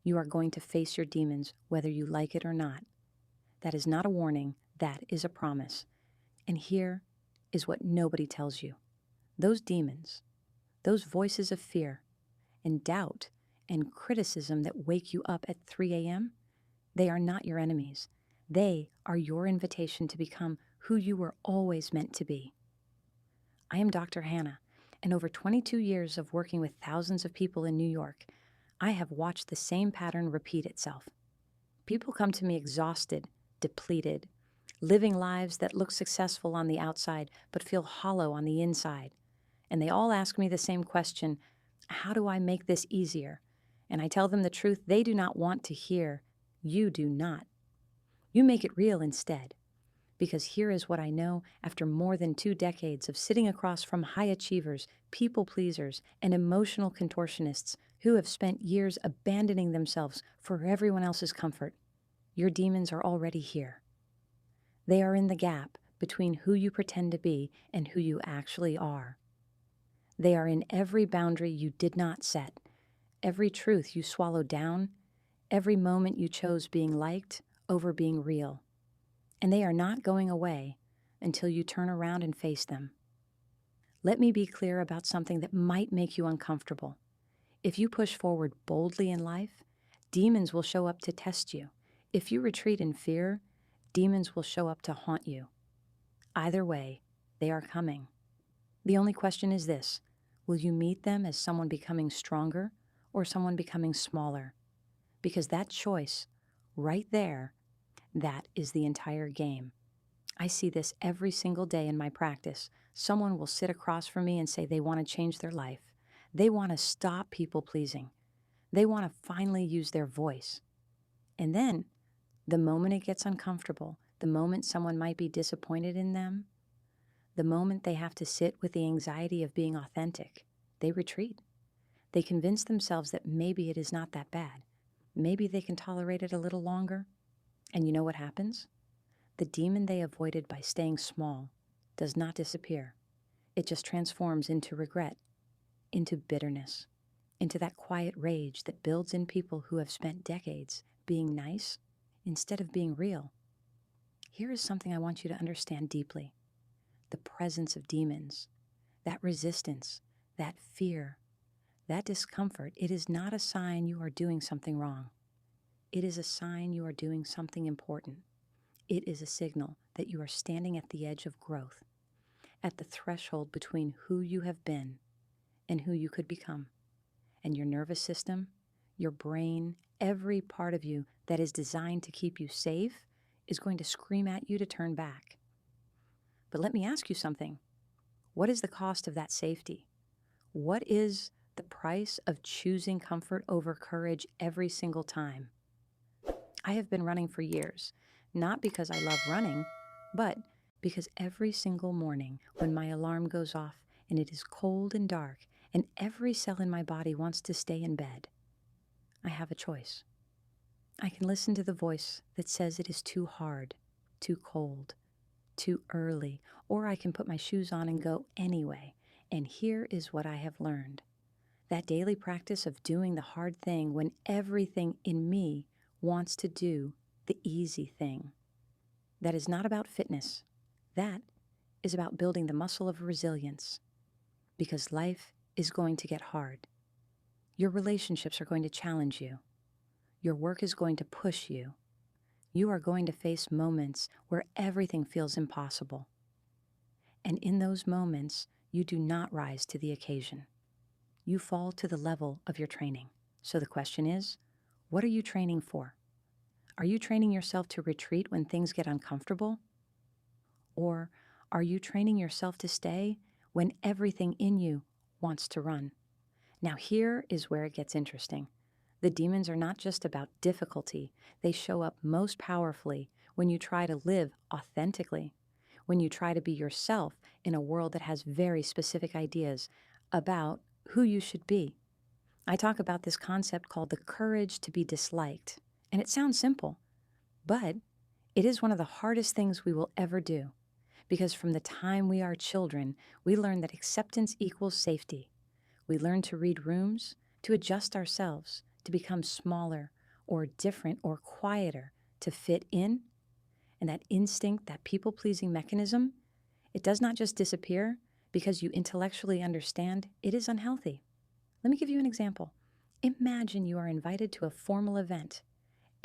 You are going to face your demons whether you like it or not. That is not a warning, that is a promise. And here is what nobody tells you. Those demons, those voices of fear and doubt and criticism that wake you up at 3 a.m., they are not your enemies. They are your invitation to become who you were always meant to be. I am Dr. Hannah, and over 22 years of working with thousands of people in New York, I have watched the same pattern repeat itself. People come to me exhausted, depleted, living lives that look successful on the outside but feel hollow on the inside. And they all ask me the same question: how do I make this easier? And I tell them the truth they do not want to hear. You do not. You make it real instead. Because here is what I know after more than 2 decades of sitting across from high achievers, people pleasers, and emotional contortionists who have spent years abandoning themselves for everyone else's comfort. Your demons are already here. They are in the gap between who you pretend to be and who you actually are. They are in every boundary you did not set, every truth you swallowed down, every moment you chose being liked over being real. And they are not going away until you turn around and face them. Let me be clear about something that might make you uncomfortable. If you push forward boldly in life, demons will show up to test you. If you retreat in fear, demons will show up to haunt you. Either way, they are coming. The only question is this: will you meet them as someone becoming stronger or someone becoming smaller? Because that choice, right there, that is the entire game. I see this every single day in my practice. Someone will sit across from me and say they want to change their life. They want to stop people pleasing. They want to finally use their voice. And then, the moment it gets uncomfortable, the moment someone might be disappointed in them, the moment they have to sit with the anxiety of being authentic, they retreat. They convince themselves that maybe it is not that bad. Maybe they can tolerate it a little longer. And you know what happens? The demon they avoided by staying small does not disappear. It just transforms into regret, into bitterness, into that quiet rage that builds in people who have spent decades being nice instead of being real. Here is something I want you to understand deeply. The presence of demons, that resistance, that fear, that discomfort, it is not a sign you are doing something wrong. It is a sign you are doing something important. It is a signal that you are standing at the edge of growth, at the threshold between who you have been and who you could become. And your nervous system, your brain, every part of you that is designed to keep you safe is going to scream at you to turn back. But let me ask you something. What is the cost of that safety? What is the price of choosing comfort over courage every single time? I have been running for years, not because I love running, but because every single morning when my alarm goes off and it is cold and dark and every cell in my body wants to stay in bed, I have a choice. I can listen to the voice that says it is too hard, too cold, too early, or I can put my shoes on and go anyway. And here is what I have learned. That daily practice of doing the hard thing when everything in me wants to do the easy thing. That is not about fitness. That is about building the muscle of resilience. Because life is going to get hard. Your relationships are going to challenge you. Your work is going to push you. You are going to face moments where everything feels impossible. And in those moments, you do not rise to the occasion. You fall to the level of your training. So the question is, what are you training for? Are you training yourself to retreat when things get uncomfortable? Or are you training yourself to stay when everything in you wants to run? Now here is where it gets interesting. The demons are not just about difficulty. They show up most powerfully when you try to live authentically, when you try to be yourself in a world that has very specific ideas about who you should be. I talk about this concept called the courage to be disliked. And it sounds simple, but it is one of the hardest things we will ever do. Because from the time we are children, we learn that acceptance equals safety. We learn to read rooms, to adjust ourselves, to become smaller or different or quieter to fit in. And that instinct, that people-pleasing mechanism, it does not just disappear because you intellectually understand it is unhealthy. Let me give you an example. Imagine you are invited to a formal event.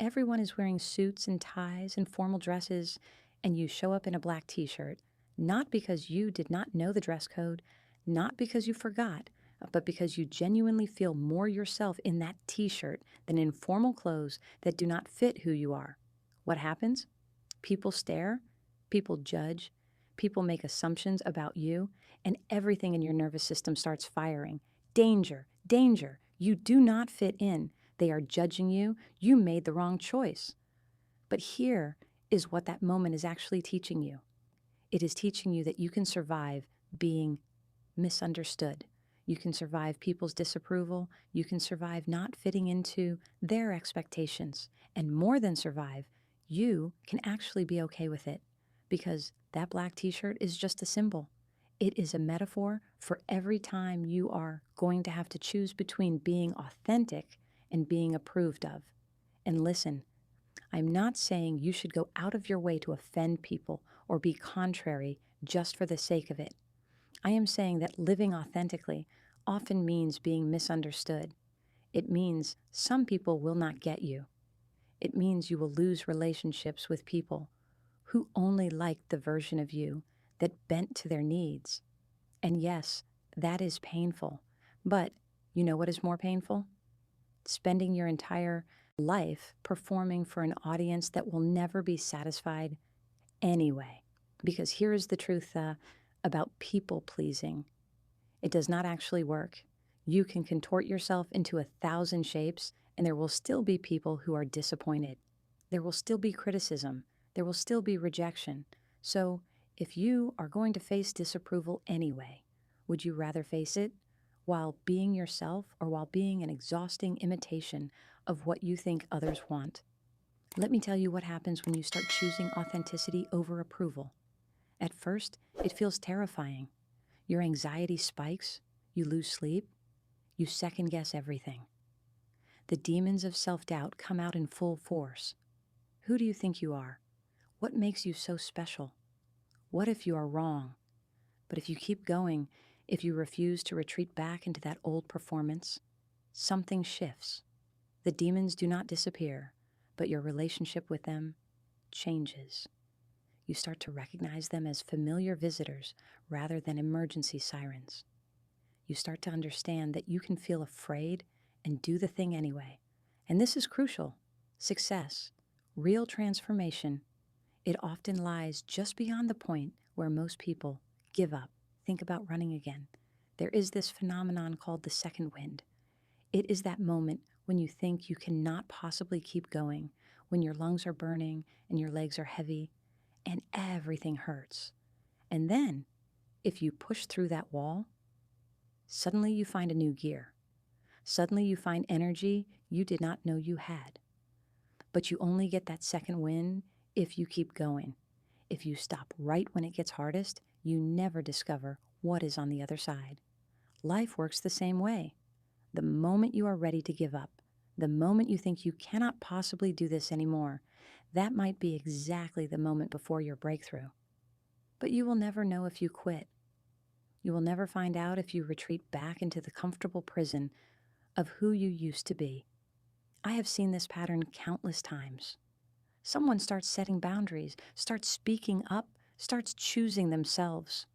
Everyone is wearing suits and ties and formal dresses, and you show up in a black t-shirt, not because you did not know the dress code, not because you forgot, but because you genuinely feel more yourself in that t-shirt than in formal clothes that do not fit who you are. What happens? People stare, people judge, people make assumptions about you, and everything in your nervous system starts firing. Danger, danger, you do not fit in. They are judging you. You made the wrong choice. But here is what that moment is actually teaching you. It is teaching you that you can survive being misunderstood. You can survive people's disapproval. You can survive not fitting into their expectations. And more than survive, you can actually be okay with it, because that black t-shirt is just a symbol. It is a metaphor for every time you are going to have to choose between being authentic and being approved of. And listen, I'm not saying you should go out of your way to offend people or be contrary just for the sake of it. I am saying that living authentically often means being misunderstood. It means some people will not get you. It means you will lose relationships with people who only liked the version of you that bent to their needs. And yes, that is painful. But you know what is more painful? Spending your entire life performing for an audience that will never be satisfied anyway. Because here is the truth about people pleasing. It does not actually work. You can contort yourself into 1,000 shapes, and there will still be people who are disappointed. There will still be criticism. There will still be rejection. So if you are going to face disapproval anyway, would you rather face it while being yourself or while being an exhausting imitation of what you think others want? Let me tell you what happens when you start choosing authenticity over approval. At first, it feels terrifying. Your anxiety spikes, you lose sleep, you second-guess everything. The demons of self-doubt come out in full force. Who do you think you are? What makes you so special? What if you are wrong? But if you keep going, if you refuse to retreat back into that old performance, something shifts. The demons do not disappear, but your relationship with them changes. You start to recognize them as familiar visitors rather than emergency sirens. You start to understand that you can feel afraid and do the thing anyway. And this is crucial. Success, real transformation, it often lies just beyond the point where most people give up, think about running again. There is this phenomenon called the second wind. It is that moment when you think you cannot possibly keep going, when your lungs are burning and your legs are heavy and everything hurts. And then, if you push through that wall, suddenly you find a new gear. Suddenly you find energy you did not know you had. But you only get that second wind if you keep going. If you stop right when it gets hardest, you never discover what is on the other side. Life works the same way. The moment you are ready to give up, the moment you think you cannot possibly do this anymore, that might be exactly the moment before your breakthrough. But you will never know if you quit. You will never find out if you retreat back into the comfortable prison of who you used to be. I have seen this pattern countless times. Someone starts setting boundaries, starts speaking up, starts choosing themselves.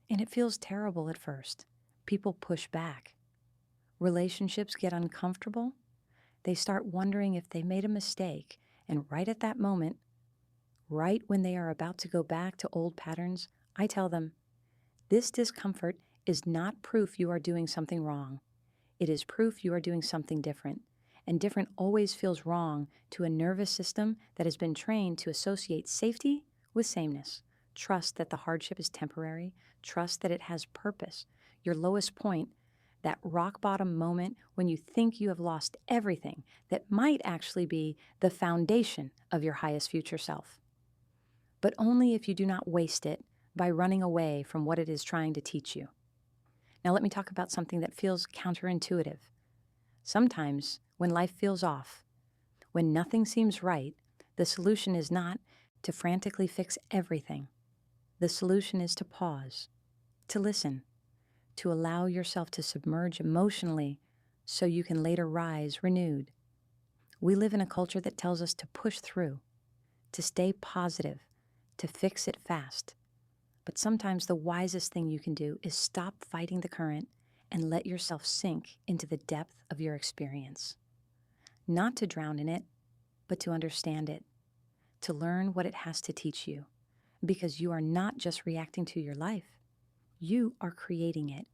And it feels terrible at first. People push back. Relationships get uncomfortable. They start wondering if they made a mistake. And right at that moment, right when they are about to go back to old patterns, I tell them, this discomfort is not proof you are doing something wrong. It is proof you are doing something different. And different always feels wrong to a nervous system that has been trained to associate safety with sameness. Trust that the hardship is temporary. Trust that it has purpose. Your lowest point, that rock bottom moment when you think you have lost everything, that might actually be the foundation of your highest future self. But only if you do not waste it by running away from what it is trying to teach you. Now let me talk about something that feels counterintuitive. Sometimes, when life feels off, when nothing seems right, the solution is not to frantically fix everything. The solution is to pause, to listen, to allow yourself to submerge emotionally so you can later rise renewed. We live in a culture that tells us to push through, to stay positive, to fix it fast. But sometimes the wisest thing you can do is stop fighting the current and let yourself sink into the depth of your experience. Not to drown in it, but to understand it, to learn what it has to teach you, because you are not just reacting to your life. You are creating it.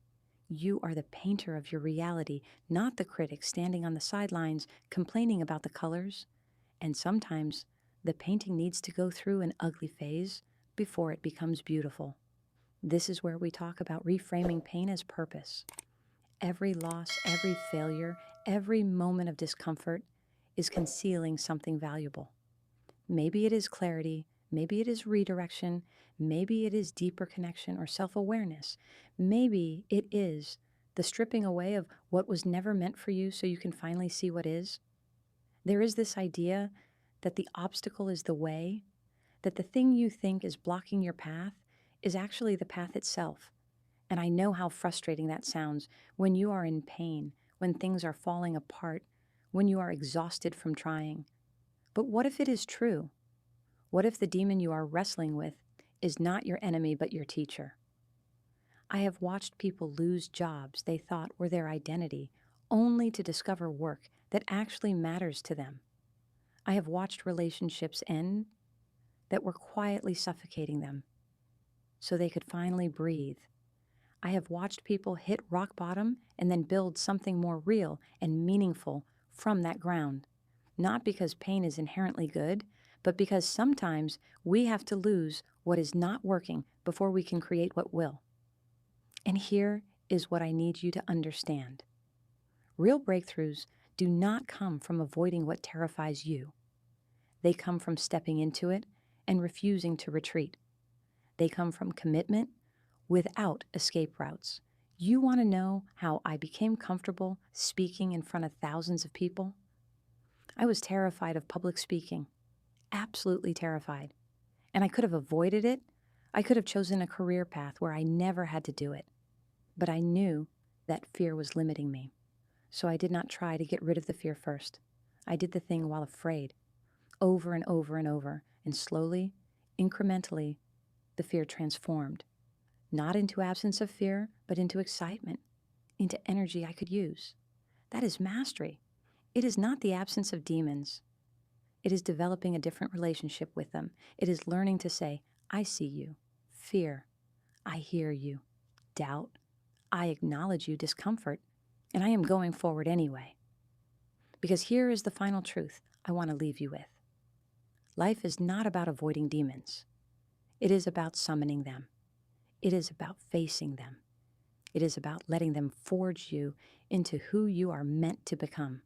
You are the painter of your reality, not the critic standing on the sidelines complaining about the colors. And sometimes the painting needs to go through an ugly phase before it becomes beautiful. This is where we talk about reframing pain as purpose. Every loss, every failure, every moment of discomfort is concealing something valuable. Maybe it is clarity, maybe it is redirection, maybe it is deeper connection or self-awareness. Maybe it is the stripping away of what was never meant for you so you can finally see what is. There is this idea that the obstacle is the way, that the thing you think is blocking your path is actually the path itself. And I know how frustrating that sounds when you are in pain, when things are falling apart, when you are exhausted from trying. But what if it is true? What if the demon you are wrestling with is not your enemy but your teacher? I have watched people lose jobs they thought were their identity, only to discover work that actually matters to them. I have watched relationships end that were quietly suffocating them so they could finally breathe. I have watched people hit rock bottom and then build something more real and meaningful from that ground. Not because pain is inherently good, but because sometimes we have to lose what is not working before we can create what will. And here is what I need you to understand. Real breakthroughs do not come from avoiding what terrifies you. They come from stepping into it and refusing to retreat. They come from commitment without escape routes. You want to know how I became comfortable speaking in front of thousands of people? I was terrified of public speaking, absolutely terrified. And I could have avoided it. I could have chosen a career path where I never had to do it. But I knew that fear was limiting me. So I did not try to get rid of the fear first. I did the thing while afraid, over and over and over, and slowly, incrementally, the fear transformed. Not into absence of fear, but into excitement, into energy I could use. That is mastery. It is not the absence of demons. It is developing a different relationship with them. It is learning to say, I see you. Fear, I hear you. Doubt, I acknowledge you. Discomfort, and I am going forward anyway. Because here is the final truth I want to leave you with. Life is not about avoiding demons. It is about summoning them. It is about facing them. It is about letting them forge you into who you are meant to become.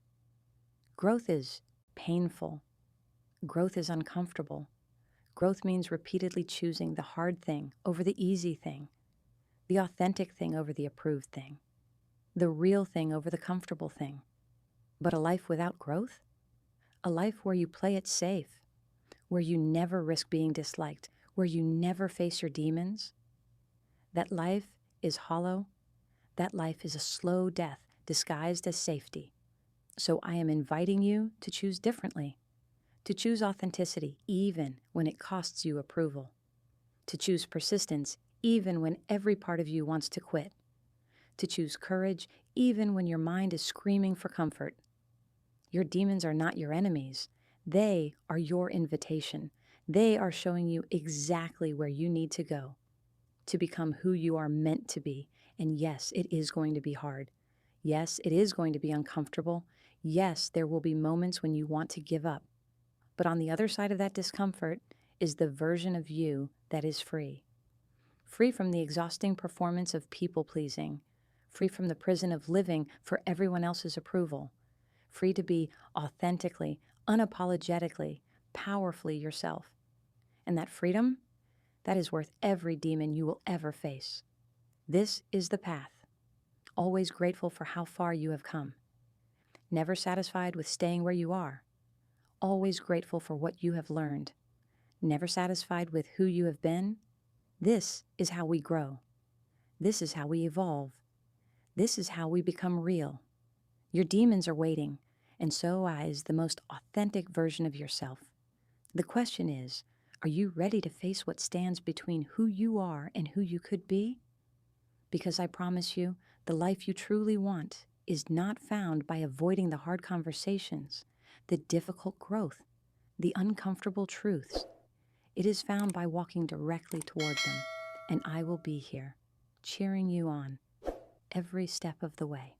Growth is painful. Growth is uncomfortable. Growth means repeatedly choosing the hard thing over the easy thing, the authentic thing over the approved thing, the real thing over the comfortable thing. But a life without growth? A life where you play it safe, where you never risk being disliked, where you never face your demons? That life is hollow. That life is a slow death disguised as safety. So I am inviting you to choose differently, to choose authenticity even when it costs you approval, to choose persistence even when every part of you wants to quit, to choose courage even when your mind is screaming for comfort. Your demons are not your enemies. They are your invitation. They are showing you exactly where you need to go to become who you are meant to be. And yes, it is going to be hard. Yes, it is going to be uncomfortable. Yes, there will be moments when you want to give up. But on the other side of that discomfort is the version of you that is free. Free from the exhausting performance of people-pleasing. Free from the prison of living for everyone else's approval. Free to be authentically, unapologetically, powerfully yourself. And that freedom, that is worth every demon you will ever face. This is the path. Always grateful for how far you have come. never satisfied with staying where you are, always grateful for what you have learned, never satisfied with who you have been. This is how we grow. This is how we evolve. This is how we become real. Your demons are waiting, and so is the most authentic version of yourself. The question is, are you ready to face what stands between who you are and who you could be? Because I promise you, the life you truly want is not found by avoiding the hard conversations, the difficult growth, the uncomfortable truths. It is found by walking directly toward them, and I will be here, cheering you on every step of the way.